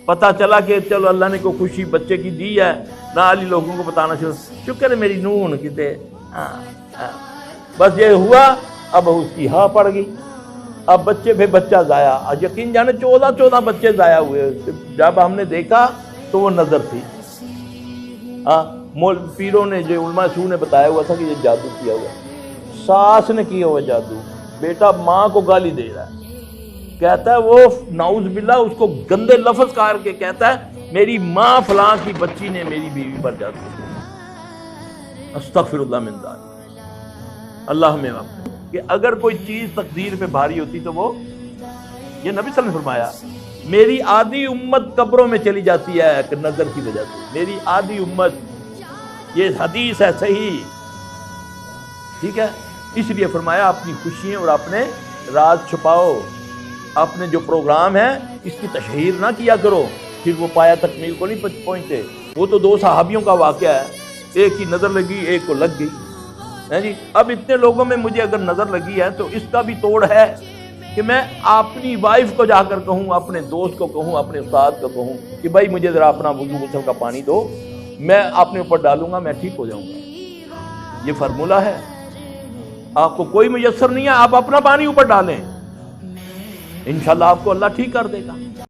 پتہ چلا کہ چلو اللہ نے کوئی خوشی بچے کی دی ہے، نہ علی لوگوں کو بتانا شکر ہے میری نون کتے بس یہ ہوا، اب اس کی ہاں پڑ گئی، اب بچے پہ بچہ ضائع، یقین جانے 14 بچے ضائع ہوئے۔ جب ہم نے دیکھا تو وہ نظر تھی۔ پیروں نے جو علماء سو نے بتایا ہوا تھا کہ یہ جادو کیا ہوا، ساس نے کیا ہوا جادو۔ بیٹا ماں کو گالی دے رہا ہے، کہتا ہے وہ نعوذ باللہ اس کو گندے لفظ کار کے کہتا ہے میری ماں فلاں کی بچی نے میری بیوی پر جادو کیا۔ استغفر اللہ من ذالک۔ اللہ میں کہ اگر کوئی چیز تقدیر پہ بھاری ہوتی تو وہ یہ نبی صلی اللہ علیہ وسلم نے فرمایا میری آدھی امت قبروں میں چلی جاتی ہے کہ نظر کی وجہ سے، میری آدھی امت، یہ حدیث ہے صحیح، ٹھیک ہے۔ اس لیے فرمایا اپنی خوشیاں اور اپنے راز چھپاؤ، اپنے جو پروگرام ہے اس کی تشہیر نہ کیا کرو، پھر وہ پایا تکمیل کو نہیں پہنچتے۔ وہ تو 2 صحابیوں کا واقعہ ہے، ایک کی نظر لگی ایک کو لگ گئی ہے جی۔ اب اتنے لوگوں میں مجھے اگر نظر لگی ہے تو اس کا بھی توڑ ہے کہ میں اپنی وائف کو جا کر کہوں، اپنے دوست کو کہوں، اپنے استاد کو کہوں کہ بھائی مجھے ذرا اپنا وضو غسل کا پانی دو، میں اپنے اوپر ڈالوں گا، میں ٹھیک ہو جاؤں گا۔ یہ فارمولہ ہے، آپ کو کوئی میسر نہیں ہے، آپ اپنا پانی اوپر ڈالیں، انشاءاللہ آپ کو اللہ ٹھیک کر دے گا۔